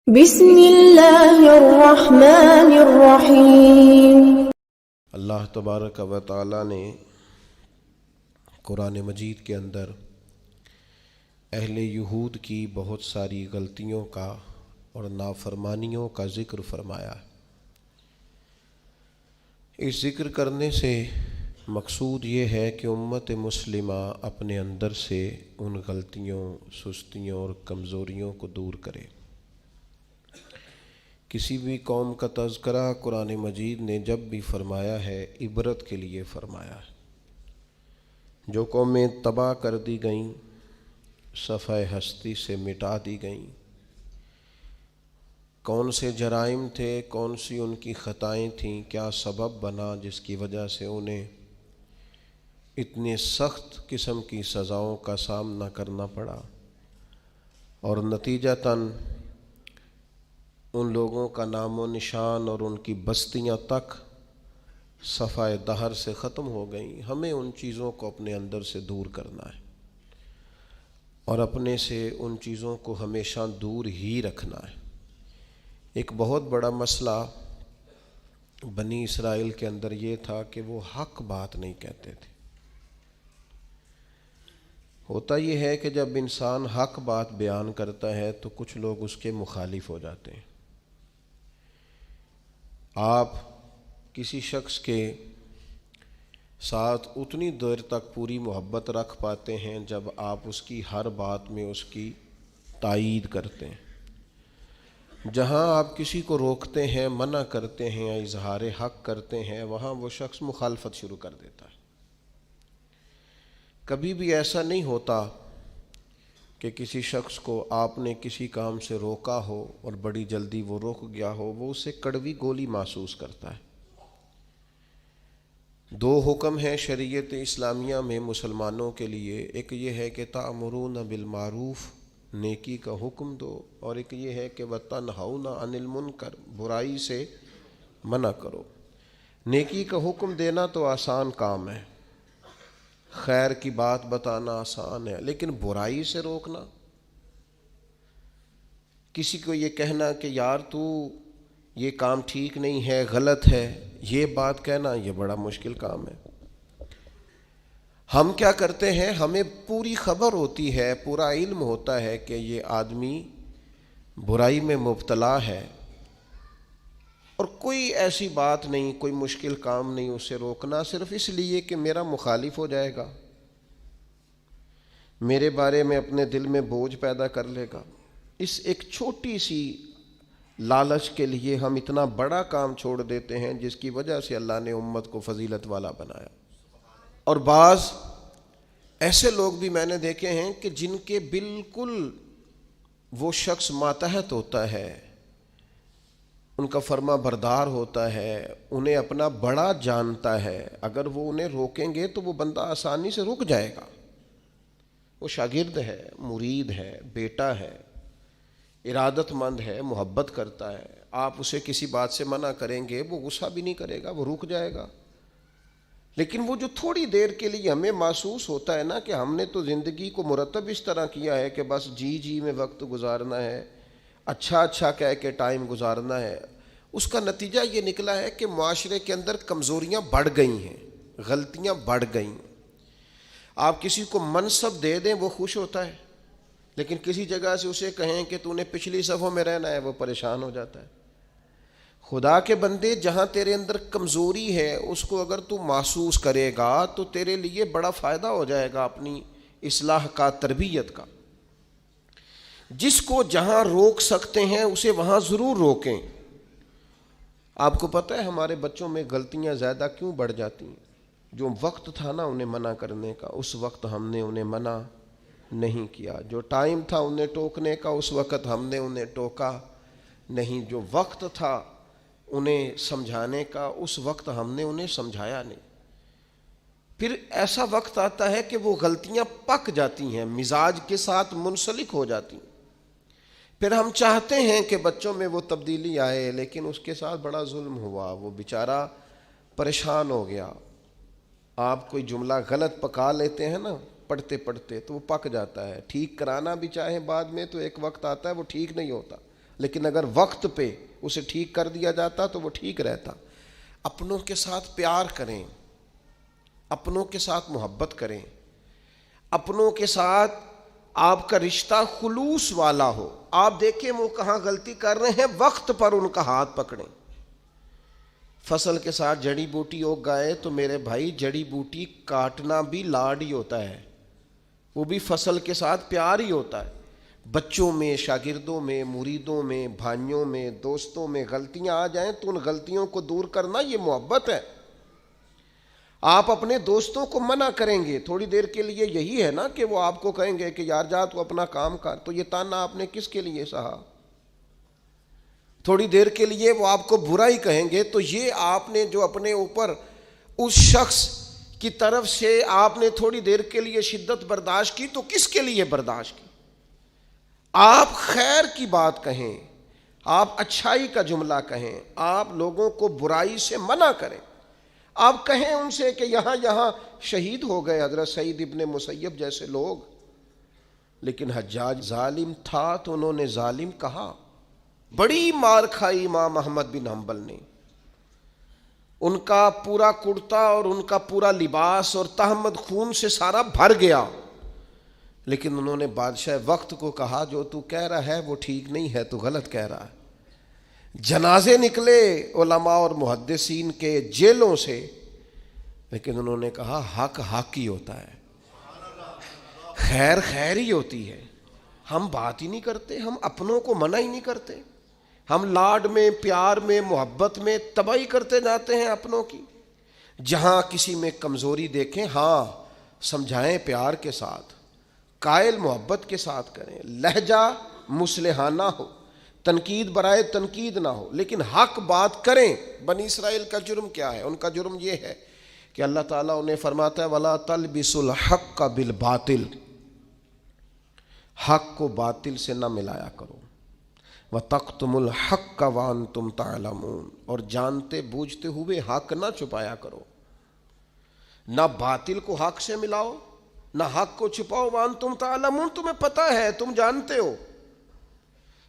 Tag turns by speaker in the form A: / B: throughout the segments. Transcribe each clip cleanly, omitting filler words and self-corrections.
A: بسم اللہ الرحمن الرحیم۔
B: اللہ تبارک و تعالی نے قرآن مجید کے اندر اہل یہود کی بہت ساری غلطیوں کا اور نافرمانیوں کا ذکر فرمایا ہے۔ اس ذکر کرنے سے مقصود یہ ہے کہ امت مسلمہ اپنے اندر سے ان غلطیوں، سستیوں اور کمزوریوں کو دور کرے۔ کسی بھی قوم کا تذکرہ قرآن مجید نے جب بھی فرمایا ہے عبرت کے لیے فرمایا ہے۔ جو قومیں تباہ کر دی گئیں، صفحہ ہستی سے مٹا دی گئیں، کون سے جرائم تھے، کون سی ان کی خطائیں تھیں، کیا سبب بنا جس کی وجہ سے انہیں اتنے سخت قسم کی سزاؤں کا سامنا کرنا پڑا، اور نتیجتاً ان لوگوں کا نام و نشان اور ان کی بستیاں تک صفحہ دہر سے ختم ہو گئیں۔ ہمیں ان چیزوں کو اپنے اندر سے دور کرنا ہے اور اپنے سے ان چیزوں کو ہمیشہ دور ہی رکھنا ہے۔ ایک بہت بڑا مسئلہ بنی اسرائیل کے اندر یہ تھا کہ وہ حق بات نہیں کہتے تھے۔ ہوتا یہ ہے کہ جب انسان حق بات بیان کرتا ہے تو کچھ لوگ اس کے مخالف ہو جاتے ہیں۔ آپ کسی شخص کے ساتھ اتنی دیر تک پوری محبت رکھ پاتے ہیں جب آپ اس کی ہر بات میں اس کی تائید کرتے ہیں۔ جہاں آپ کسی کو روکتے ہیں، منع کرتے ہیں، اظہار حق کرتے ہیں، وہاں وہ شخص مخالفت شروع کر دیتا ہے۔ کبھی بھی ایسا نہیں ہوتا کہ کسی شخص کو آپ نے کسی کام سے روکا ہو اور بڑی جلدی وہ رک گیا ہو، وہ اسے کڑوی گولی محسوس کرتا ہے۔ دو حکم ہیں شریعت اسلامیہ میں مسلمانوں کے لیے، ایک یہ ہے کہ تأمرون بالمعروف، نیکی کا حکم دو، اور ایک یہ ہے کہ وتنہون عن المنکر، برائی سے منع کرو۔ نیکی کا حکم دینا تو آسان کام ہے، خیر کی بات بتانا آسان ہے، لیکن برائی سے روکنا، کسی کو یہ کہنا کہ یار تو یہ کام ٹھیک نہیں ہے، غلط ہے، یہ بات کہنا، یہ بڑا مشکل کام ہے۔ ہم کیا کرتے ہیں، ہمیں پوری خبر ہوتی ہے، پورا علم ہوتا ہے کہ یہ آدمی برائی میں مبتلا ہے، اور کوئی ایسی بات نہیں، کوئی مشکل کام نہیں اسے روکنا، صرف اس لیے کہ میرا مخالف ہو جائے گا، میرے بارے میں اپنے دل میں بوجھ پیدا کر لے گا۔ اس ایک چھوٹی سی لالچ کے لیے ہم اتنا بڑا کام چھوڑ دیتے ہیں جس کی وجہ سے اللہ نے امت کو فضیلت والا بنایا۔ اور بعض ایسے لوگ بھی میں نے دیکھے ہیں کہ جن کے بالکل وہ شخص ماتحت ہوتا ہے، ان کا فرما بردار ہوتا ہے، انہیں اپنا بڑا جانتا ہے، اگر وہ انہیں روکیں گے تو وہ بندہ آسانی سے رک جائے گا۔ وہ شاگرد ہے، مرید ہے، بیٹا ہے، ارادت مند ہے، محبت کرتا ہے، آپ اسے کسی بات سے منع کریں گے وہ غصہ بھی نہیں کرے گا، وہ رک جائے گا۔ لیکن وہ جو تھوڑی دیر کے لیے ہمیں محسوس ہوتا ہے نا کہ ہم نے تو زندگی کو مرتب اس طرح کیا ہے کہ بس جی میں وقت گزارنا ہے، اچھا کہہ کے ٹائم گزارنا ہے، اس کا نتیجہ یہ نکلا ہے کہ معاشرے کے اندر کمزوریاں بڑھ گئی ہیں، غلطیاں بڑھ گئیں۔ آپ کسی کو منصب دے دیں وہ خوش ہوتا ہے، لیکن کسی جگہ سے اسے کہیں کہ تو نے پچھلی صفوں میں رہنا ہے، وہ پریشان ہو جاتا ہے۔ خدا کے بندے، جہاں تیرے اندر کمزوری ہے اس کو اگر تو محسوس کرے گا تو تیرے لیے بڑا فائدہ ہو جائے گا اپنی اصلاح کا، تربیت کا۔ جس کو جہاں روک سکتے ہیں اسے وہاں ضرور روکیں۔ آپ کو پتہ ہے ہمارے بچوں میں غلطیاں زیادہ کیوں بڑھ جاتی ہیں؟ جو وقت تھا نا انہیں منع کرنے کا، اس وقت ہم نے انہیں منع نہیں کیا۔ جو ٹائم تھا انہیں ٹوکنے کا، اس وقت ہم نے انہیں ٹوکا نہیں۔ جو وقت تھا انہیں سمجھانے کا، اس وقت ہم نے انہیں سمجھایا نہیں۔ پھر ایسا وقت آتا ہے کہ وہ غلطیاں پک جاتی ہیں، مزاج کے ساتھ منسلک ہو جاتی ہیں۔ پھر ہم چاہتے ہیں کہ بچوں میں وہ تبدیلی آئے، لیکن اس کے ساتھ بڑا ظلم ہوا، وہ بیچارہ پریشان ہو گیا۔ آپ کوئی جملہ غلط پکا لیتے ہیں نا پڑھتے پڑھتے تو وہ پک جاتا ہے، ٹھیک کرانا بھی چاہیں بعد میں تو ایک وقت آتا ہے وہ ٹھیک نہیں ہوتا، لیکن اگر وقت پہ اسے ٹھیک کر دیا جاتا تو وہ ٹھیک رہتا۔ اپنوں کے ساتھ پیار کریں، اپنوں کے ساتھ محبت کریں، اپنوں کے ساتھ آپ کا رشتہ خلوص والا ہو۔ آپ دیکھیں وہ کہاں غلطی کر رہے ہیں، وقت پر ان کا ہاتھ پکڑیں۔ فصل کے ساتھ جڑی بوٹی اگ گئے تو میرے بھائی جڑی بوٹی کاٹنا بھی لاڈ ہی ہوتا ہے، وہ بھی فصل کے ساتھ پیار ہی ہوتا ہے۔ بچوں میں، شاگردوں میں، مریدوں میں، بھائیوں میں، دوستوں میں غلطیاں آ جائیں تو ان غلطیوں کو دور کرنا یہ محبت ہے۔ آپ اپنے دوستوں کو منع کریں گے تھوڑی دیر کے لیے، یہی ہے نا کہ وہ آپ کو کہیں گے کہ یار جا تو اپنا کام کر، تو یہ تانا آپ نے کس کے لیے سہا؟ تھوڑی دیر کے لیے وہ آپ کو برا ہی کہیں گے، تو یہ آپ نے جو اپنے اوپر اس شخص کی طرف سے آپ نے تھوڑی دیر کے لیے شدت برداشت کی، تو کس کے لیے برداشت کی؟ آپ خیر کی بات کہیں، آپ اچھائی کا جملہ کہیں، آپ لوگوں کو برائی سے منع کریں۔ آپ کہیں ان سے کہ یہاں شہید ہو گئے حضرت سعید ابن مسیب جیسے لوگ، لیکن حجاج ظالم تھا تو انہوں نے ظالم کہا۔ بڑی مار کھائی امام احمد بن حنبل نے، ان کا پورا کرتا اور ان کا پورا لباس اور تہمت خون سے سارا بھر گیا، لیکن انہوں نے بادشاہ وقت کو کہا جو تو کہہ رہا ہے وہ ٹھیک نہیں ہے، تو غلط کہہ رہا ہے۔ جنازے نکلے علماء اور محدثین کے جیلوں سے، لیکن انہوں نے کہا حق حق ہی ہوتا ہے، خیر خیر ہی ہوتی ہے۔ ہم بات ہی نہیں کرتے، ہم اپنوں کو منع ہی نہیں کرتے، ہم لاڈ میں، پیار میں، محبت میں تباہی کرتے جاتے ہیں اپنوں کی۔ جہاں کسی میں کمزوری دیکھیں، ہاں سمجھائیں پیار کے ساتھ، قائل محبت کے ساتھ کریں، لہجہ مصلحانہ ہو، تنقید برائے تنقید نہ ہو، لیکن حق بات کریں۔ بنی اسرائیل کا جرم کیا ہے؟ ان کا جرم یہ ہے کہ اللہ تعالیٰ انہیں فرماتا ہے وَلَا تَلْبِسُوا الْحَقَّ بِالْبَاطِلِ، حق کو باطل سے نہ ملایا کرو، وَتَقْتُمُوا الْحَقَّ وَأَنْتُمْ تَعْلَمُونَ، اور جانتے بوجھتے ہوئے حق نہ چھپایا کرو۔ نہ باطل کو حق سے ملاؤ، نہ حق کو چھپاؤ، وَأَنْتُمْ تَعْلَمُونَ، تمہیں پتہ ہے، تم جانتے ہو۔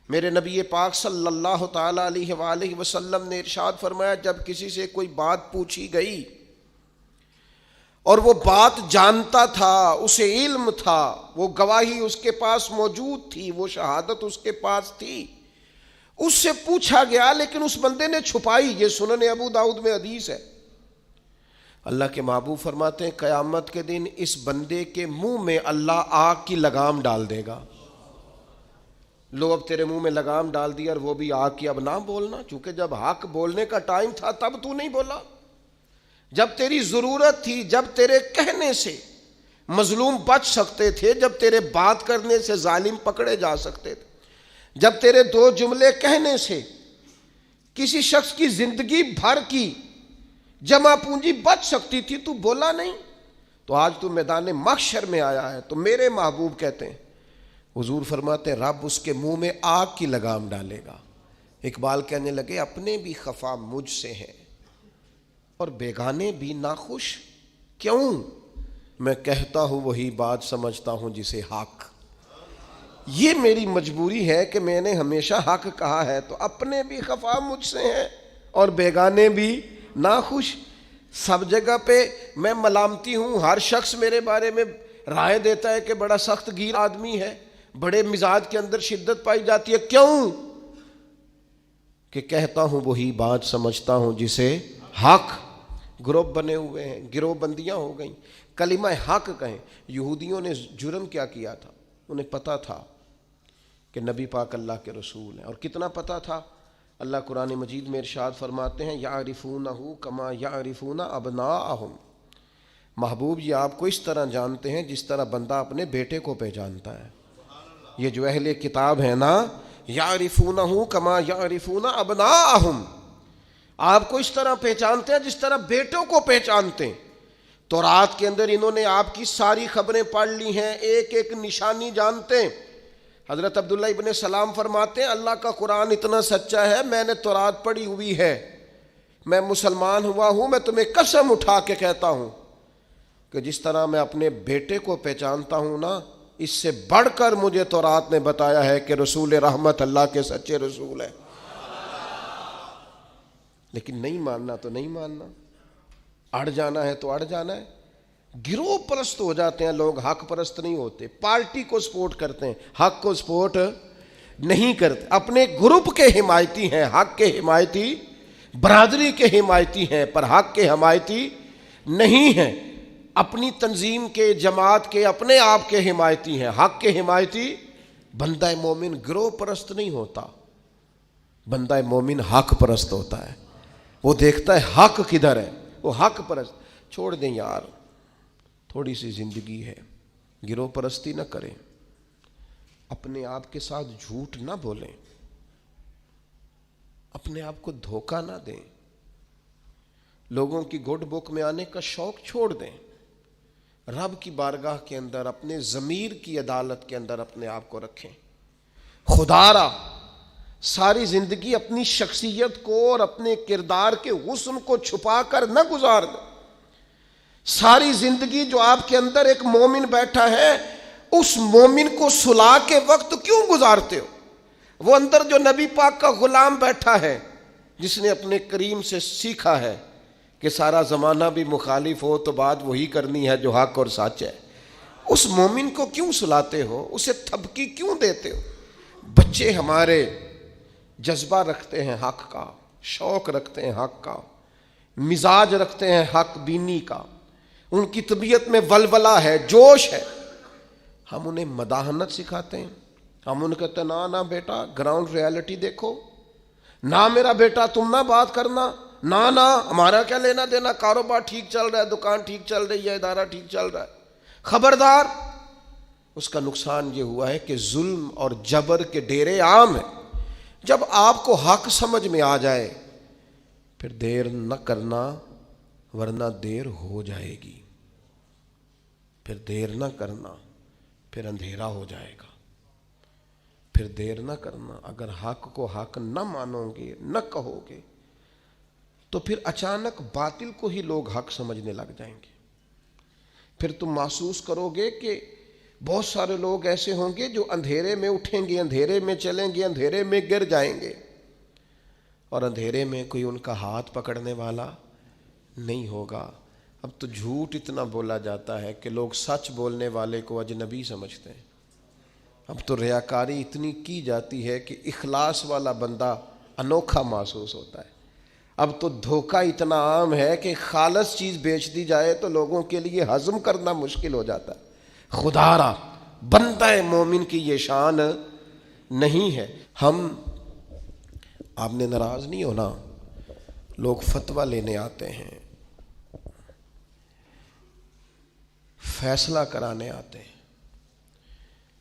B: میرے نبی پاک صلی اللہ تعالیٰ علیہ وآلہ وسلم نے ارشاد فرمایا جب کسی سے کوئی بات پوچھی گئی اور وہ بات جانتا تھا، اسے علم تھا، وہ گواہی اس کے پاس موجود تھی، وہ شہادت اس کے پاس تھی، اس سے پوچھا گیا لیکن اس بندے نے چھپائی۔ یہ سنن ابو داؤد میں حدیث ہے۔ اللہ کے محبوب فرماتے ہیں قیامت کے دن اس بندے کے منہ میں اللہ آگ کی لگام ڈال دے گا۔ لو اب تیرے منہ میں لگام ڈال دی اور وہ بھی آگ کی، اب نہ بولنا، چونکہ جب حق بولنے کا ٹائم تھا تب تو نہیں بولا، جب تیری ضرورت تھی، جب تیرے کہنے سے مظلوم بچ سکتے تھے، جب تیرے بات کرنے سے ظالم پکڑے جا سکتے تھے، جب تیرے دو جملے کہنے سے کسی شخص کی زندگی بھر کی جمع پونجی بچ سکتی تھی، تو بولا نہیں، تو آج تو میدان محشر میں آیا ہے۔ تو میرے محبوب کہتے ہیں، حضور فرماتے ہیں رب اس کے منہ میں آگ کی لگام ڈالے گا۔ اقبال کہنے لگے اپنے بھی خفا مجھ سے ہیں اور بیگانے بھی ناخوش، کیوں؟ میں کہتا ہوں وہی بات سمجھتا ہوں جسے حق۔ یہ میری مجبوری ہے کہ میں نے ہمیشہ حق کہا ہے، تو اپنے بھی خفا مجھ سے ہیں اور بیگانے بھی ناخوش۔ سب جگہ پہ میں ملامتی ہوں، ہر شخص میرے بارے میں رائے دیتا ہے کہ بڑا سخت گیر آدمی ہے، بڑے مزاج کے اندر شدت پائی جاتی ہے، کیوں؟ کہ کہتا ہوں وہی بات سمجھتا ہوں جسے حق۔ گروپ بنے ہوئے ہیں، گروہ بندیاں ہو گئیں، کلمہ حق کہیں۔ یہودیوں نے جرم کیا کیا تھا؟ انہیں پتا تھا کہ نبی پاک اللہ کے رسول ہیں، اور کتنا پتا تھا؟ اللہ قرآن مجید میں ارشاد فرماتے ہیں یعرفونہ کما یعرفون ابناءہم، محبوب یہ آپ کو اس طرح جانتے ہیں جس طرح بندہ اپنے بیٹے کو پہچانتا ہے۔ یہ جو اہل کتاب ہے نا، یعرفونہ کما یعرفون ابناءہم، آپ کو اس طرح پہچانتے ہیں جس طرح بیٹوں کو پہچانتے ہیں۔ تورات کے اندر انہوں نے آپ کی ساری خبریں پڑھ لی ہیں، ایک ایک نشانی جانتے ہیں۔ حضرت عبداللہ ابن سلام فرماتے ہیں اللہ کا قرآن اتنا سچا ہے، میں نے تورات پڑھی ہوئی ہے، میں مسلمان ہوا ہوں، میں تمہیں قسم اٹھا کے کہتا ہوں کہ جس طرح میں اپنے بیٹے کو پہچانتا ہوں نا، اس سے بڑھ کر مجھے تورات نے بتایا ہے کہ رسول رحمت اللہ کے سچے رسول ہیں. لیکن نہیں ماننا تو نہیں ماننا، اڑ جانا ہے تو اڑ جانا ہے. گروہ پرست ہو جاتے ہیں لوگ، حق پرست نہیں ہوتے. پارٹی کو سپورٹ کرتے ہیں، حق کو سپورٹ نہیں کرتے. اپنے گروپ کے حمایتی ہیں، حق کے حمایتی، برادری کے حمایتی ہیں، پر حق کے حمایتی نہیں ہیں. اپنی تنظیم کے، جماعت کے، اپنے آپ کے حمایتی ہیں، حق کے حمایتی. بندہ مومن گروہ پرست نہیں ہوتا، بندہ مومن حق پرست ہوتا ہے. وہ دیکھتا ہے حق کدھر ہے، وہ حق پرست. چھوڑ دیں یار، تھوڑی سی زندگی ہے، گروہ پرستی نہ کریں، اپنے آپ کے ساتھ جھوٹ نہ بولیں، اپنے آپ کو دھوکہ نہ دیں، لوگوں کی گڈ بک میں آنے کا شوق چھوڑ دیں. رب کی بارگاہ کے اندر، اپنے ضمیر کی عدالت کے اندر اپنے آپ کو رکھیں. خدا را ساری زندگی اپنی شخصیت کو اور اپنے کردار کے حسن کو چھپا کر نہ گزار دیں. ساری زندگی جو آپ کے اندر ایک مومن بیٹھا ہے، اس مومن کو صلح کے وقت کیوں گزارتے ہو؟ وہ اندر جو نبی پاک کا غلام بیٹھا ہے، جس نے اپنے کریم سے سیکھا ہے کہ سارا زمانہ بھی مخالف ہو تو بات وہی کرنی ہے جو حق اور سچ ہے، اس مومن کو کیوں سلاتے ہو؟ اسے تھپکی کیوں دیتے ہو؟ بچے ہمارے جذبہ رکھتے ہیں حق کا، شوق رکھتے ہیں حق کا، مزاج رکھتے ہیں حق بینی کا، ان کی طبیعت میں ولولہ ہے، جوش ہے. ہم انہیں مداحنت سکھاتے ہیں. ہم ان کہتے ہیں نہ بیٹا گراؤنڈ ریالٹی دیکھو، نہ میرا بیٹا تم نہ بات کرنا، نہ ہمارا کیا لینا دینا، کاروبار ٹھیک چل رہا ہے، دکان ٹھیک چل رہی ہے، ادارہ ٹھیک چل رہا ہے. خبردار. اس کا نقصان یہ ہوا ہے کہ ظلم اور جبر کے ڈیرے عام ہیں. جب آپ کو حق سمجھ میں آ جائے پھر دیر نہ کرنا، ورنہ دیر ہو جائے گی. پھر دیر نہ کرنا، پھر اندھیرا ہو جائے گا. پھر دیر نہ کرنا. اگر حق کو حق نہ مانو گے، نہ کہو گے، تو پھر اچانک باطل کو ہی لوگ حق سمجھنے لگ جائیں گے. پھر تم محسوس کرو گے کہ بہت سارے لوگ ایسے ہوں گے جو اندھیرے میں اٹھیں گے، اندھیرے میں چلیں گے، اندھیرے میں گر جائیں گے، اور اندھیرے میں کوئی ان کا ہاتھ پکڑنے والا نہیں ہوگا. اب تو جھوٹ اتنا بولا جاتا ہے کہ لوگ سچ بولنے والے کو اجنبی سمجھتے ہیں. اب تو ریاکاری اتنی کی جاتی ہے کہ اخلاص والا بندہ انوکھا محسوس ہوتا ہے. اب تو دھوکہ اتنا عام ہے کہ خالص چیز بیچ دی جائے تو لوگوں کے لیے ہضم کرنا مشکل ہو جاتا ہے. خدا را بندہ مومن کی یہ شان نہیں ہے. آپ نے ناراض نہیں ہونا، لوگ فتویٰ لینے آتے ہیں، فیصلہ کرانے آتے ہیں،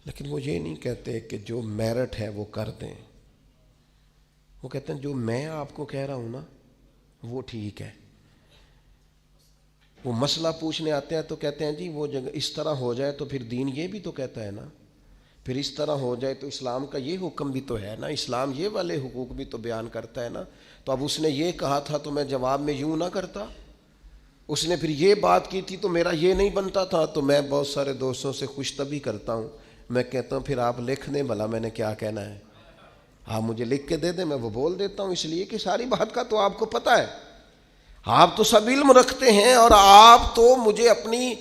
B: لیکن وہ یہ نہیں کہتے کہ جو میرٹ ہے وہ کر دیں. وہ کہتے ہیں جو میں آپ کو کہہ رہا ہوں نا وہ ٹھیک ہے. وہ مسئلہ پوچھنے آتے ہیں تو کہتے ہیں جی وہ جگہ اس طرح ہو جائے تو پھر دین یہ بھی تو کہتا ہے نا، پھر اس طرح ہو جائے تو اسلام کا یہ حکم بھی تو ہے نا، اسلام یہ والے حقوق بھی تو بیان کرتا ہے نا. تو اب اس نے یہ کہا تھا تو میں جواب میں یوں نہ کرتا، اس نے پھر یہ بات کی تھی تو میرا یہ نہیں بنتا تھا. تو میں بہت سارے دوستوں سے خوش طبعی کرتا ہوں، میں کہتا ہوں پھر آپ لکھ دیں بھلا میں نے کیا کہنا ہے، آپ مجھے لکھ کے دے دیں، میں وہ بول دیتا ہوں، اس لیے کہ ساری بات کا تو آپ کو پتہ ہے، آپ تو سب علم رکھتے ہیں، اور آپ تو مجھے اپنی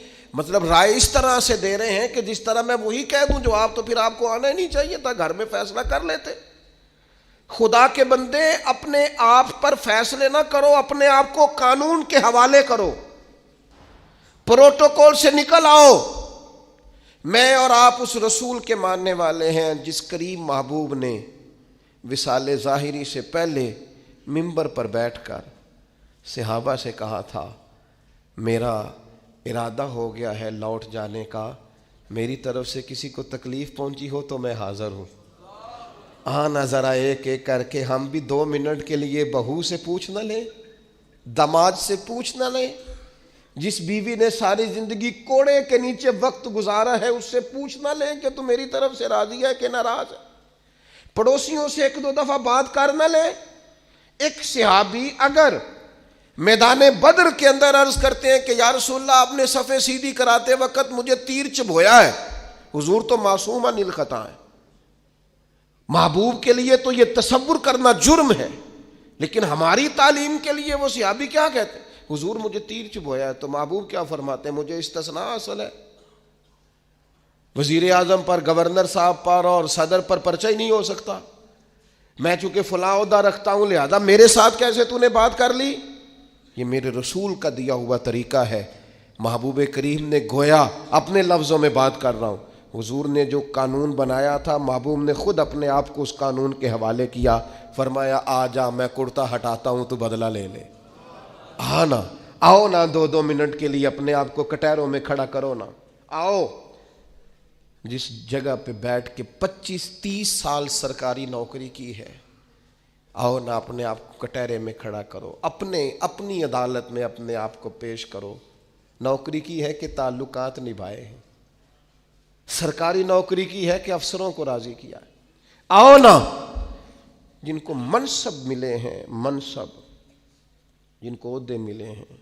B: رائے اس طرح سے دے رہے ہیں کہ جس طرح میں وہی کہہ دوں جو آپ، تو پھر آپ کو آنا ہی نہیں چاہیے تھا، گھر میں فیصلہ کر لیتے. خدا کے بندے اپنے آپ پر فیصلے نہ کرو، اپنے آپ کو قانون کے حوالے کرو، پروٹوکول سے نکل آؤ. میں اور آپ اس رسول کے ماننے والے ہیں جس کریم محبوب نے وصال ظاہری سے پہلے منبر پر بیٹھ کر صحابہ سے کہا تھا میرا ارادہ ہو گیا ہے لوٹ جانے کا، میری طرف سے کسی کو تکلیف پہنچی ہو تو میں حاضر ہوں. آنا ذرا ایک ایک کر کے ہم بھی 2 منٹ کے لیے بہو سے پوچھ نہ لیں، داماد سے پوچھ نہ لیں، جس بیوی نے ساری زندگی کوڑے کے نیچے وقت گزارا ہے اس سے پوچھ نہ لیں کہ تو میری طرف سے راضی ہے کہ ناراض ہے. پڑوسیوں سے 1-2 دفعہ بات کر نہ لیں. ایک صحابی اگر میدان بدر کے اندر عرض کرتے ہیں کہ یا رسول اللہ آپ نے صفیں سیدھی کراتے وقت مجھے تیر چبھویا ہے، حضور تو معصوم عن الخطا ہے. محبوب کے لیے تو یہ تصور کرنا جرم ہے، لیکن ہماری تعلیم کے لیے وہ صحابی کیا کہتے ہیں؟ حضور مجھے تیر چبھویا ہے. تو محبوب کیا فرماتے ہیں؟ مجھے استثناء حاصل ہے. وزیر اعظم پر، گورنر صاحب پر اور صدر پر پرچہ ہی نہیں ہو سکتا. میں چونکہ فلاں عہدہ رکھتا ہوں لہذا میرے ساتھ کیسے تو نے بات کر لی؟ یہ میرے رسول کا دیا ہوا طریقہ ہے. محبوب کریم نے گویا اپنے لفظوں میں بات کر رہا ہوں. حضور نے جو قانون بنایا تھا، محبوب نے خود اپنے آپ کو اس قانون کے حوالے کیا. فرمایا آ جا، میں کرتا ہٹاتا ہوں، تو بدلہ لے لے. نا آؤ نا، 2 منٹ کے لیے اپنے آپ کو کٹہروں میں کھڑا کرو نا. آؤ، جس جگہ پہ بیٹھ کے 25-30 سال سرکاری نوکری کی ہے، آؤ نا اپنے آپ کو کٹہرے میں کھڑا کرو، اپنی عدالت میں اپنے آپ کو پیش کرو. نوکری کی ہے کہ تعلقات نبھائے ہیں، سرکاری نوکری کی ہے کہ افسروں کو راضی کیا ہے. آؤ نا، جن کو منصب ملے ہیں، جن کو عہدے ملے ہیں،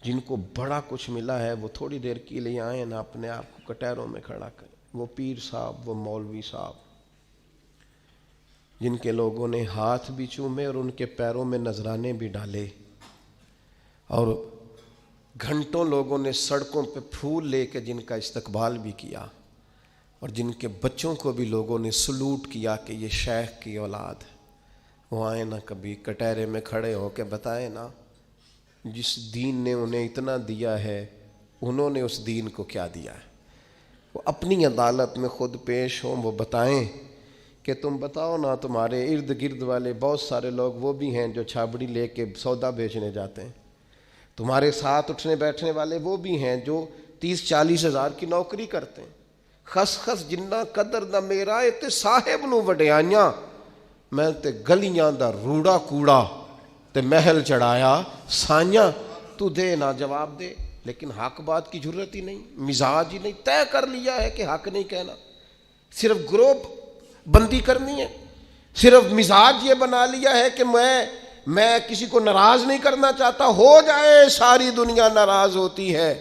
B: جن کو بڑا کچھ ملا ہے، وہ تھوڑی دیر کے لیے آئیں نا، اپنے آپ کو کٹہروں میں کھڑا کریں. وہ پیر صاحب، وہ مولوی صاحب، جن کے لوگوں نے ہاتھ بھی چومے اور ان کے پیروں میں نذرانے بھی ڈالے، اور گھنٹوں لوگوں نے سڑکوں پہ پھول لے کے جن کا استقبال بھی کیا، اور جن کے بچوں کو بھی لوگوں نے سلوٹ کیا کہ یہ شیخ کی اولاد ہے. وہ آئے نا کبھی کٹہرے میں کھڑے ہو کے بتائیں نا، جس دین نے انہیں اتنا دیا ہے، انہوں نے اس دین کو کیا دیا ہے. وہ اپنی عدالت میں خود پیش ہوں، وہ بتائیں کہ تم بتاؤ نا، تمہارے ارد گرد والے بہت سارے لوگ وہ بھی ہیں جو چھابڑی لے کے سودا بیچنے جاتے ہیں، تمہارے ساتھ اٹھنے بیٹھنے والے وہ بھی ہیں جو 30-40 ہزار کی نوکری کرتے ہیں. خس خس جنہ قدر نہ میرا تے صاحب نو وڈیائیاں، میں تے گلیاں دا روڑا کوڑا تے محل چڑھایا سائیاں. تو دے نہ جواب دے، لیکن حق بات کی ضرورت ہی نہیں، مزاج ہی نہیں. طے کر لیا ہے کہ حق نہیں کہنا، صرف گروپ بندی کرنی ہے، صرف مزاج یہ بنا لیا ہے کہ میں کسی کو ناراض نہیں کرنا چاہتا، ہو جائے ساری دنیا ناراض ہوتی ہے.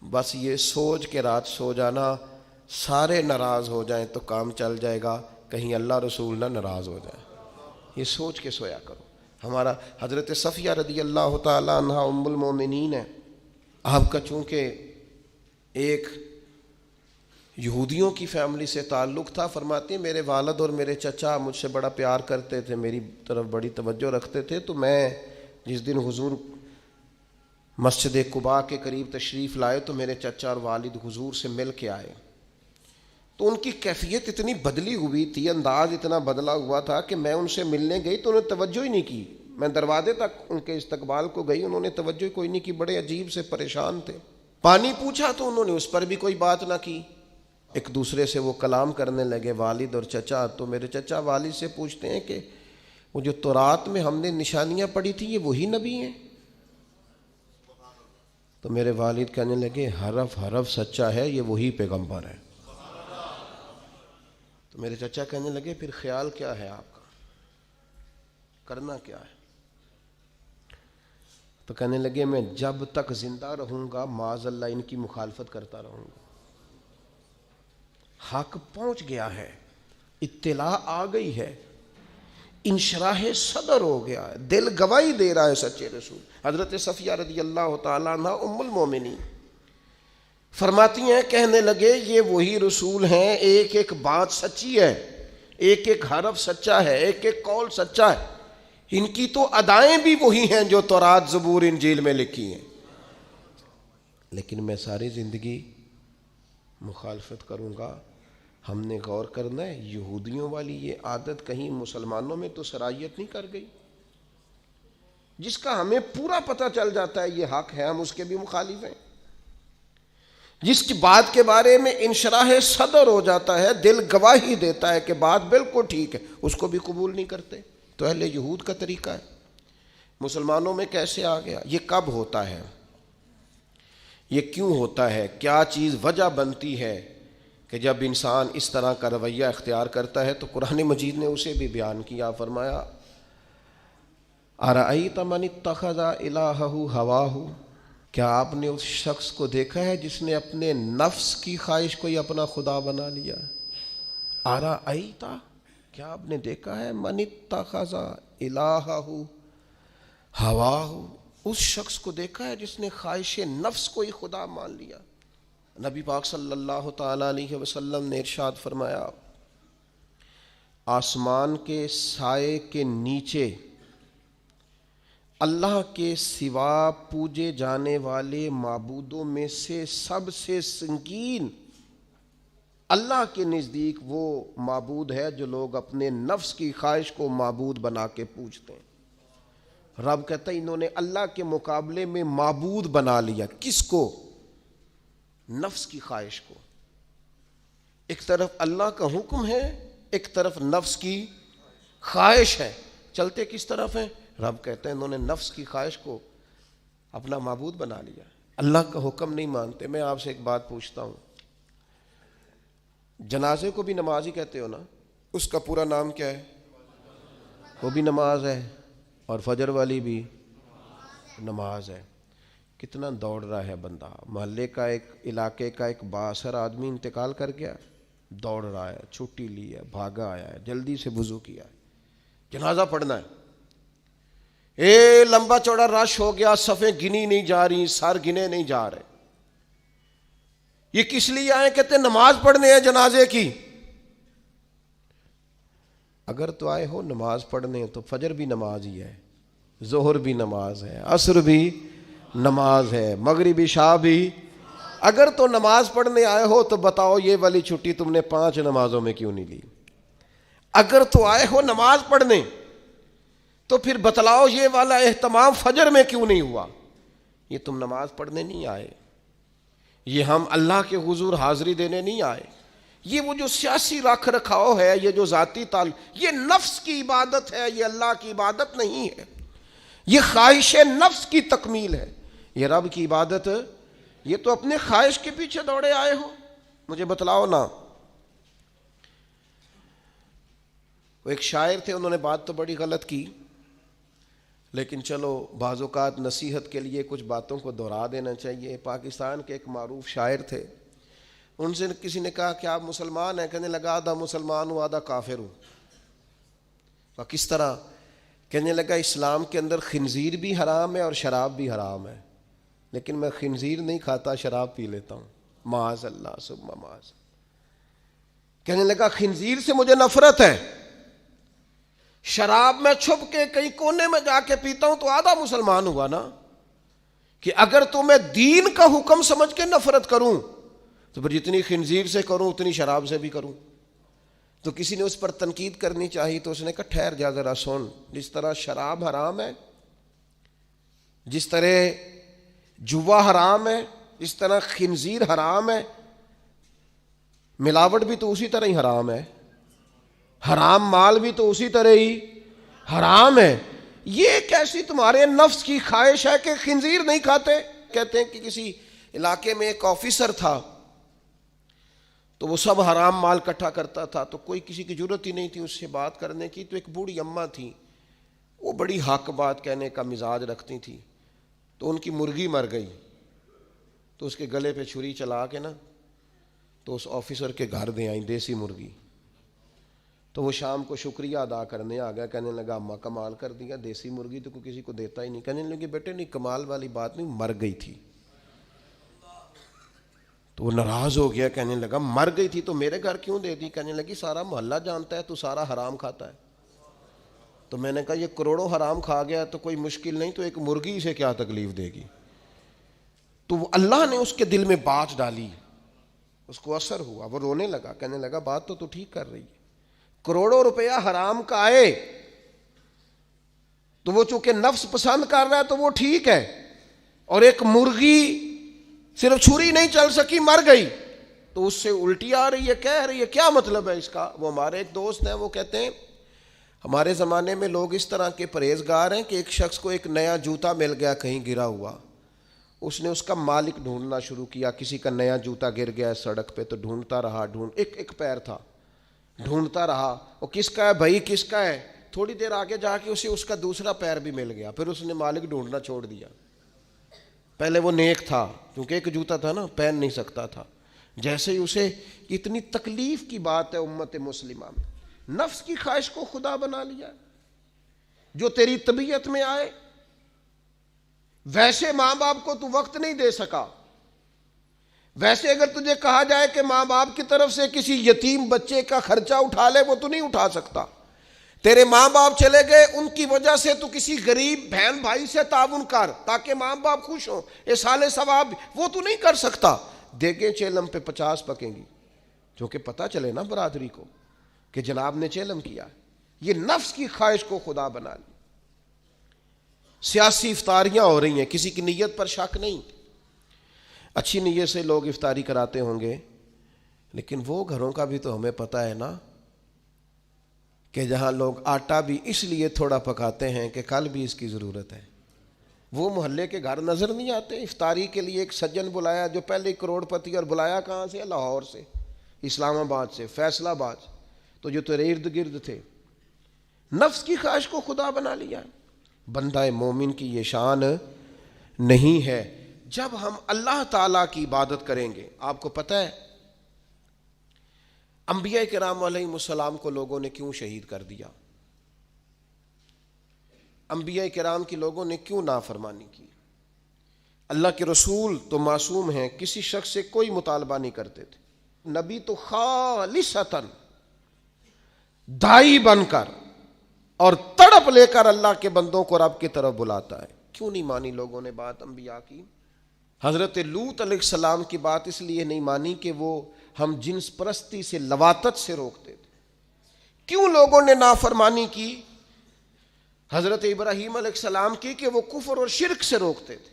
B: بس یہ سوچ کے رات سو جانا، سارے ناراض ہو جائیں تو کام چل جائے گا، کہیں اللہ رسول نہ ناراض ہو جائے. یہ سوچ کے سویا کرو. ہمارا حضرت صفیہ رضی اللہ تعالی عنہ ام المومنین ہے. آپ کا چونکہ ایک یہودیوں کی فیملی سے تعلق تھا، فرماتے ہیں میرے والد اور میرے چچا مجھ سے بڑا پیار کرتے تھے، میری طرف بڑی توجہ رکھتے تھے. تو میں جس دن حضور مسجد قباء کے قریب تشریف لائے تو میرے چچا اور والد حضور سے مل کے آئے. تو ان کی کیفیت اتنی بدلی ہوئی تھی، انداز اتنا بدلا ہوا تھا کہ میں ان سے ملنے گئی تو انہوں نے توجہ ہی نہیں کی. میں دروازے تک ان کے استقبال کو گئی، انہوں نے توجہ کوئی نہیں کی، بڑے عجیب سے پریشان تھے. پانی پوچھا تو انہوں نے اس پر بھی کوئی بات نہ کی. ایک دوسرے سے وہ کلام کرنے لگے والد اور چچا. تو میرے چچا والد سے پوچھتے ہیں کہ وہ جو تورات میں ہم نے نشانیاں پڑھی تھی، یہ وہی نبی ہیں؟ تو میرے والد کہنے لگے حرف حرف سچا ہے، یہ وہی پیغمبر ہے. تو میرے چچا کہنے لگے پھر خیال کیا ہے آپ کا، کرنا کیا ہے؟ تو کہنے لگے میں جب تک زندہ رہوں گا معاذ اللہ ان کی مخالفت کرتا رہوں گا. حق پہنچ گیا ہے، اطلاع آ گئی ہے، انشراح صدر ہو گیا ہے، دل گواہی دے رہا ہے سچے رسول. حضرت صفیہ رضی اللہ تعالیٰ عنہ ام المومنین فرماتی ہیں کہنے لگے یہ وہی رسول ہیں، ایک ایک بات سچی ہے، ایک ایک حرف سچا ہے، ایک ایک قول سچا ہے. ان کی تو ادائیں بھی وہی ہیں جو تورات زبور انجیل میں لکھی ہیں، لیکن میں ساری زندگی مخالفت کروں گا. ہم نے غور کرنا ہے یہودیوں والی یہ عادت کہیں مسلمانوں میں تو سرایت نہیں کر گئی، جس کا ہمیں پورا پتہ چل جاتا ہے یہ حق ہے، ہم اس کے بھی مخالف ہیں. جس کی بات کے بارے میں انشراح صدر ہو جاتا ہے، دل گواہی دیتا ہے کہ بات بالکل ٹھیک ہے، اس کو بھی قبول نہیں کرتے. تو اہل یہود کا طریقہ ہے. مسلمانوں میں کیسے آ گیا؟ یہ کب ہوتا ہے؟ یہ کیوں ہوتا ہے؟ کیا چیز وجہ بنتی ہے کہ جب انسان اس طرح کا رویہ اختیار کرتا ہے؟ تو قرآن مجید نے اسے بھی بیان کیا. فرمایا ارأیت من اتخذ الہہ ہواہ کیا آپ نے اس شخص کو دیکھا ہے جس نے اپنے نفس کی خواہش کو ہی اپنا خدا بنا لیا؟ آرأیتا، کیا آپ نے دیکھا ہے من اتخذ الہہ ہواہ، اس شخص کو دیکھا ہے جس نے خواہش نفس کو ہی خدا مان لیا؟ نبی پاک صلی اللہ تعالی علیہ وسلم نے ارشاد فرمایا، آسمان کے سائے کے نیچے اللہ کے سوا پوجے جانے والے معبودوں میں سے سب سے سنگین اللہ کے نزدیک وہ معبود ہے جو لوگ اپنے نفس کی خواہش کو معبود بنا کے پوجتے ہیں۔ رب کہتا ہے انہوں نے اللہ کے مقابلے میں معبود بنا لیا۔ کس کو؟ نفس کی خواہش کو۔ ایک طرف اللہ کا حکم ہے، ایک طرف نفس کی خواہش ہے، چلتے کس طرف ہیں؟ رب کہتے ہیں انہوں نے نفس کی خواہش کو اپنا معبود بنا لیا، اللہ کا حکم نہیں مانتے۔ میں آپ سے ایک بات پوچھتا ہوں، جنازے کو بھی نماز ہی کہتے ہو نا؟ اس کا پورا نام کیا ہے؟ وہ بھی نماز ہے، اور فجر والی بھی نماز ہے۔ کتنا دوڑ رہا ہے بندہ، محلے کا ایک علاقے کا ایک بااثر آدمی انتقال کر گیا، دوڑ رہا ہے، چھٹی لی ہے، بھاگا آیا ہے، جلدی سے وضو کیا ہے، جنازہ پڑھنا ہے، لمبا چوڑا رش ہو گیا، صفیں گنی نہیں جا رہی، سر گنے نہیں جا رہے۔ یہ کس لیے آئے؟ کہتے ہیں نماز پڑھنے ہیں جنازے کی۔ اگر تو آئے ہو نماز پڑھنے تو فجر بھی نماز ہی ہے، ظہر بھی نماز ہے، عصر بھی نماز ہے، مغرب عشاء بھی۔ اگر تو نماز پڑھنے آئے ہو تو بتاؤ یہ والی چھٹی تم نے 5 نمازوں میں کیوں نہیں لی؟ اگر تو آئے ہو نماز پڑھنے تو پھر بتلاؤ یہ والا اہتمام فجر میں کیوں نہیں ہوا؟ یہ تم نماز پڑھنے نہیں آئے، یہ ہم اللہ کے حضور حاضری دینے نہیں آئے۔ یہ وہ جو سیاسی رکھ رکھاؤ ہے، یہ جو ذاتی تعلق، یہ نفس کی عبادت ہے، یہ اللہ کی عبادت نہیں ہے، یہ خواہش نفس کی تکمیل ہے۔ یہ رب کی عبادت، یہ تو اپنے خواہش کے پیچھے دوڑے آئے ہو۔ مجھے بتلاؤ نا۔ وہ ایک شاعر تھے، انہوں نے بات تو بڑی غلط کی، لیکن چلو بعض اوقات نصیحت کے لیے کچھ باتوں کو دہرا دینا چاہیے۔ پاکستان کے ایک معروف شاعر تھے، ان سے کسی نے کہا کہ آپ مسلمان ہیں؟ کہنے لگا آدھا مسلمان ہوں آدھا کافر ہوں۔ اور کس طرح؟ کہنے لگا اسلام کے اندر خنزیر بھی حرام ہے اور شراب بھی حرام ہے، لیکن میں خنزیر نہیں کھاتا، شراب پی لیتا ہوں، معاذ اللہ ثم معاذ۔ کہنے لگا خنزیر سے مجھے نفرت ہے، شراب میں چھپ کے کئی کونے میں جا کے پیتا ہوں، تو آدھا مسلمان ہوا نا۔ کہ اگر تو میں دین کا حکم سمجھ کے نفرت کروں تو پھر جتنی خنزیر سے کروں اتنی شراب سے بھی کروں۔ تو کسی نے اس پر تنقید کرنی چاہی تو اس نے کہا ٹھہر جا ذرا سن، جس طرح شراب حرام ہے، جس طرح جوا حرام ہے، جس طرح خنزیر حرام ہے، ملاوٹ بھی تو اسی طرح ہی حرام ہے، حرام مال بھی تو اسی طرح ہی حرام ہے۔ یہ کیسی تمہارے نفس کی خواہش ہے کہ خنزیر نہیں کھاتے؟ کہتے ہیں کہ کسی علاقے میں ایک آفیسر تھا، تو وہ سب حرام مال اکٹھا کرتا تھا، تو کوئی کسی کی ضرورت ہی نہیں تھی اس سے بات کرنے کی۔ تو ایک بوڑھی اماں تھی، وہ بڑی حق بات کہنے کا مزاج رکھتی تھی، تو ان کی مرغی مر گئی، تو اس کے گلے پہ چھری چلا کے نا تو اس آفیسر کے گھر دے آئیں دیسی مرغی۔ تو وہ شام کو شکریہ ادا کرنے آ گیا، کہنے لگا اماں کمال کر دیا، دیسی مرغی تو کوئی کسی کو دیتا ہی نہیں۔ کہنے لگے بیٹے نہیں، کمال والی بات نہیں، مر گئی تھی۔ تو وہ ناراض ہو گیا، کہنے لگا مر گئی تھی تو میرے گھر کیوں دے دی؟ کہنے لگی سارا محلہ جانتا ہے تو سارا حرام کھاتا ہے۔ تو میں نے کہا یہ کروڑوں حرام کھا گیا تو کوئی مشکل نہیں، تو ایک مرغی سے کیا تکلیف دے گی؟ تو وہ اللہ نے اس کے دل میں بات ڈالی، اس کو اثر ہوا، وہ رونے لگا، کہنے لگا بات تو ٹھیک کر رہی ہے، کروڑوں روپیہ حرام کا آئے تو وہ چونکہ نفس پسند کر رہا ہے تو وہ ٹھیک ہے، اور ایک مرغی صرف چھری نہیں چل سکی، مر گئی، تو اس سے الٹی آ رہی ہے، کہہ رہی ہے کیا مطلب ہے اس کا؟ وہ ہمارے ایک دوست ہیں، وہ کہتے ہیں ہمارے زمانے میں لوگ اس طرح کے پرہیزگار ہیں کہ ایک شخص کو ایک نیا جوتا مل گیا کہیں گرا ہوا، اس نے اس کا مالک ڈھونڈنا شروع کیا، کسی کا نیا جوتا گر گیا سڑک پہ تو ڈھونڈتا رہا، ایک پیر تھا، ڈھونڈتا رہا، وہ کس کا ہے بھائی کس کا ہے؟ تھوڑی دیر آگے جا کے اسے اس کا دوسرا پیر بھی مل گیا، پھر اس نے مالک ڈھونڈنا چھوڑ دیا، پہلے وہ نیک تھا کیونکہ ایک جوتا تھا نا، پہن نہیں سکتا تھا. جیسے ہی اسے اتنی تکلیف کی بات ہے امت مسلمہ میں، نفس کی خواہش کو خدا بنا لیا، جو تیری طبیعت میں آئے. ویسے ماں باپ کو تو وقت نہیں دے سکا، ویسے اگر تجھے کہا جائے کہ ماں باپ کی طرف سے کسی یتیم بچے کا خرچہ اٹھا لے، وہ تو نہیں اٹھا سکتا. تیرے ماں باپ چلے گئے، ان کی وجہ سے تو کسی غریب بہن بھائی سے تعاون کر تاکہ ماں باپ خوش ہوں، ایصال ثواب، وہ تو نہیں کر سکتا. دیکھیں چیلم پہ 50 پکیں گی، کیونکہ پتہ چلے نا برادری کو کہ جناب نے چیلم کیا. یہ نفس کی خواہش کو خدا بنا لی. سیاسی افطاریاں ہو رہی ہیں، کسی کی نیت پر شک نہیں، اچھی نیت سے لوگ افطاری کراتے ہوں گے، لیکن وہ گھروں کا بھی تو ہمیں پتہ ہے نا کہ جہاں لوگ آٹا بھی اس لیے تھوڑا پکاتے ہیں کہ کل بھی اس کی ضرورت ہے. وہ محلے کے گھر نظر نہیں آتے. افطاری کے لیے ایک سجن بلایا جو پہلے کروڑ پتی، اور بلایا کہاں سے؟ لاہور سے، اسلام آباد سے، فیصل آباد، تو جو تیرے ارد گرد تھے. نفس کی خواہش کو خدا بنا لیا. بندہ مومن کی یہ شان نہیں ہے. جب ہم اللہ تعالیٰ کی عبادت کریں گے، آپ کو پتہ ہے انبیاء کرام علیہ السلام کو لوگوں نے کیوں شہید کر دیا؟ انبیاء کرام کی لوگوں نے کیوں نافرمانی کی؟ اللہ کے رسول تو معصوم ہیں، کسی شخص سے کوئی مطالبہ نہیں کرتے تھے. نبی تو خالصتاً داعی بن کر اور تڑپ لے کر اللہ کے بندوں کو رب کی طرف بلاتا ہے. کیوں نہیں مانی لوگوں نے بات انبیاء کی؟ حضرت لوط علیہ السلام کی بات اس لیے نہیں مانی کہ وہ ہم جنس پرستی سے، لواطت سے روکتے تھے. کیوں لوگوں نے نافرمانی کی حضرت ابراہیم علیہ السلام کی کہ وہ کفر اور شرک سے روکتے تھے؟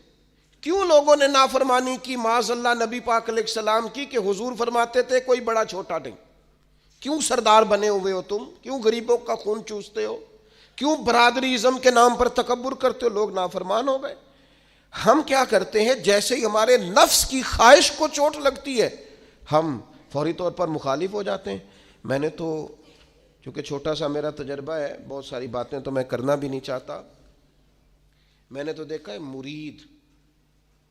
B: کیوں لوگوں نے نافرمانی کی معاذ اللہ نبی پاک علیہ السلام کی کہ حضور فرماتے تھے کوئی بڑا چھوٹا نہیں؟ کیوں سردار بنے ہوئے ہو تم؟ کیوں غریبوں کا خون چوستے ہو؟ کیوں برادری ازم کے نام پر تکبر کرتے ہو؟ لوگ نافرمان ہو گئے. ہم کیا کرتے ہیں؟ جیسے ہی ہمارے نفس کی خواہش کو چوٹ لگتی ہے ہم فوری طور پر مخالف ہو جاتے ہیں. میں نے تو چونکہ چھوٹا سا میرا تجربہ ہے، بہت ساری باتیں تو میں کرنا بھی نہیں چاہتا. میں نے تو دیکھا ہے مرید،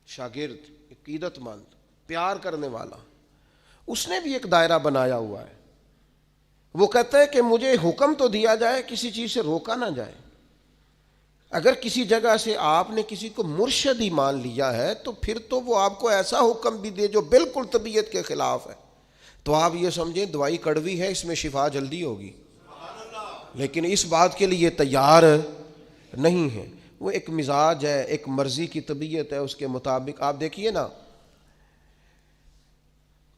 B: شاگرد، عقیدت مند، پیار کرنے والا، اس نے بھی ایک دائرہ بنایا ہوا ہے. وہ کہتا ہے کہ مجھے حکم تو دیا جائے، کسی چیز سے روکا نہ جائے. اگر کسی جگہ سے آپ نے کسی کو مرشد ہی مان لیا ہے تو پھر تو وہ آپ کو ایسا حکم بھی دے جو بالکل طبیعت کے خلاف ہے تو آپ یہ سمجھیں دوائی کڑوی ہے، اس میں شفا جلدی ہوگی، لیکن اس بات کے لیے تیار نہیں ہے. وہ ایک مزاج ہے، ایک مرضی کی طبیعت ہے، اس کے مطابق. آپ دیکھیے نا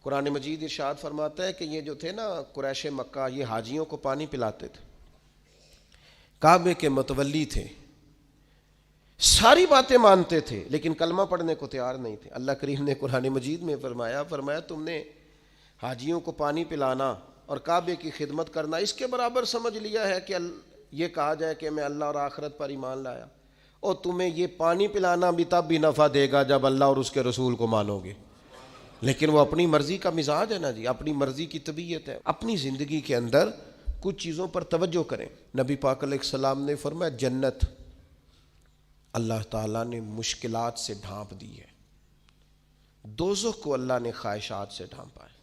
B: قرآن مجید ارشاد فرماتا ہے کہ یہ جو تھے نا قریش مکہ، یہ حاجیوں کو پانی پلاتے تھے، کعبے کے متولی تھے، ساری باتیں مانتے تھے، لیکن کلمہ پڑھنے کو تیار نہیں تھے. اللہ کریم نے قرآن مجید میں فرمایا تم نے حاجیوں کو پانی پلانا اور کعبے کی خدمت کرنا اس کے برابر سمجھ لیا ہے کہ یہ کہا جائے کہ میں اللہ اور آخرت پر ایمان لایا، اور تمہیں یہ پانی پلانا بھی تب بھی نفع دے گا جب اللہ اور اس کے رسول کو مانو گے. لیکن وہ اپنی مرضی کا مزاج ہے نا جی، اپنی مرضی کی طبیعت ہے. اپنی زندگی کے اندر کچھ چیزوں پر توجہ کریں. نبی پاک علیہ السلام نے فرمایا جنت اللہ تعالیٰ نے مشکلات سے ڈھانپ دی ہے، دوزخ کو اللہ نے خواہشات سے ڈھانپا ہے.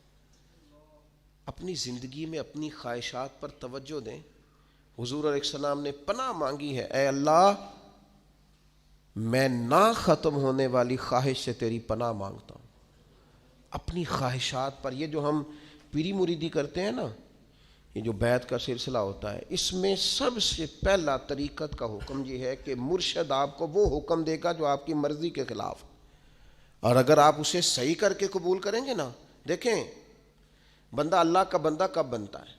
B: اپنی زندگی میں اپنی خواہشات پر توجہ دیں. حضور علیہ السلام نے پناہ مانگی ہے، اے اللہ میں نہ ختم ہونے والی خواہش سے تیری پناہ مانگتا ہوں. اپنی خواہشات پر، یہ جو ہم پیری مریدی کرتے ہیں نا، یہ جو بیعت کا سلسلہ ہوتا ہے، اس میں سب سے پہلا طریقت کا حکم یہ ہے کہ مرشد آپ کو وہ حکم دے گا جو آپ کی مرضی کے خلاف، اور اگر آپ اسے صحیح کر کے قبول کریں گے نا، دیکھیں بندہ اللہ کا بندہ کب بنتا ہے؟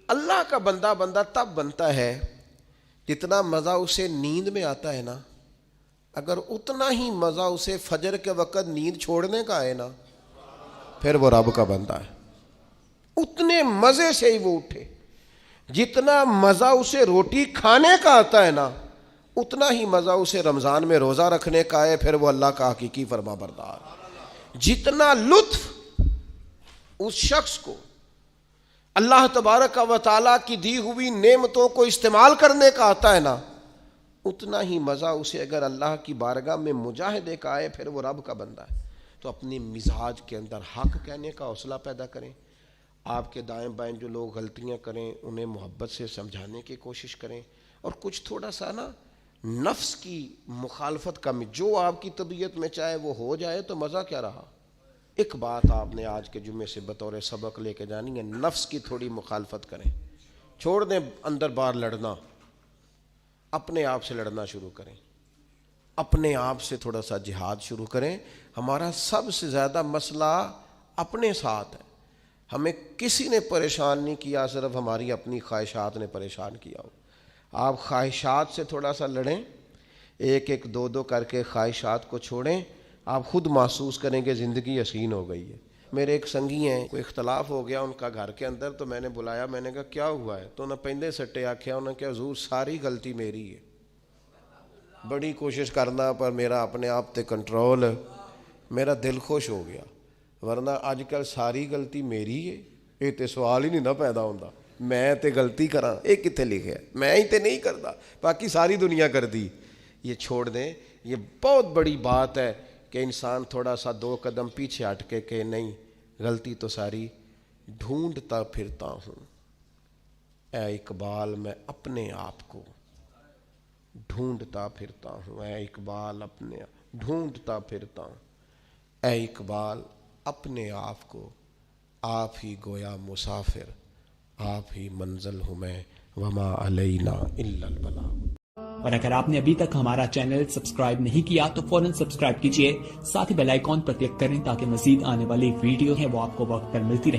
B: اللہ کا بندہ تب بنتا ہے جتنا مزہ اسے نیند میں آتا ہے نا، اگر اتنا ہی مزہ اسے فجر کے وقت نیند چھوڑنے کا آئے نا، پھر وہ رب کا بندہ ہے. اتنے مزے سے ہی وہ اٹھے. جتنا مزہ اسے روٹی کھانے کا آتا ہے نا، اتنا ہی مزہ اسے رمضان میں روزہ رکھنے کا ہے، پھر وہ اللہ کا حقیقی فرما بردار. جتنا لطف اس شخص کو اللہ تبارک و تعالیٰ کی دی ہوئی نعمتوں کو استعمال کرنے کا آتا ہے نا، اتنا ہی مزہ اسے اگر اللہ کی بارگاہ میں مجاہدے کا آئے پھر وہ رب کا بندہ ہے. تو اپنی مزاج کے اندر حق کہنے کا حوصلہ پیدا کریں. آپ کے دائیں بائیں جو لوگ غلطیاں کریں انہیں محبت سے سمجھانے کی کوشش کریں, اور کچھ تھوڑا سا نا نفس کی مخالفت کا, جو آپ کی طبیعت میں چاہے وہ ہو جائے تو مزہ کیا رہا. ایک بات آپ نے آج کے جمعے سے بطور سبق لے کے جانی ہے, نفس کی تھوڑی مخالفت کریں, چھوڑ دیں اندر باہر لڑنا, اپنے آپ سے لڑنا شروع کریں, اپنے آپ سے تھوڑا سا جہاد شروع کریں. ہمارا سب سے زیادہ مسئلہ اپنے ساتھ ہے, ہمیں کسی نے پریشان نہیں کیا, صرف ہماری اپنی خواہشات نے پریشان کیا ہو. آپ خواہشات سے تھوڑا سا لڑیں, ایک ایک دو دو کر کے خواہشات کو چھوڑیں, آپ خود محسوس کریں کہ زندگی حسین ہو گئی ہے. میرے ایک سنگی ہیں, کوئی اختلاف ہو گیا ان کا گھر کے اندر, تو میں نے بلایا, میں نے کہا کیا ہوا ہے, تو انہیں پہلے سٹے آکھیا, انہوں نے کہا حضور ساری غلطی میری ہے, بڑی کوشش کرنا پر میرا اپنے آپ تے کنٹرول, میرا دل خوش ہو گیا. ورنہ اج کل ساری غلطی میری ہے, یہ تے سوال ہی نہیں نہ پیدا ہوتا, میں تے غلطی کراں, یہ کتے لکھے ہے, میں ہی تے نہیں کرتا, باقی ساری دنیا کر دی. یہ چھوڑ دیں, یہ بہت بڑی بات ہے کہ انسان تھوڑا سا دو قدم پیچھے ہٹ کے کہ نہیں غلطی تو ساری, ڈھونڈتا پھرتا ہوں اے اقبال میں اپنے آپ کو, ڈھونڈتا پھرتا ہوں اے اقبال اپنے, ڈھونڈتا پھرتا ہوں اے اقبال اپنے آپ کو, آپ ہی گویا مسافر, آپ ہی منزل ہوں میں, وما علینا الا البلاغ.
C: اور اگر آپ نے ابھی تک ہمارا چینل سبسکرائب نہیں کیا تو فوراً سبسکرائب کیجئے, ساتھ ہی بیل آئیکن پر کلک کریں تاکہ مزید آنے والی ویڈیو ہے وہ آپ کو وقت پر ملتی رہے.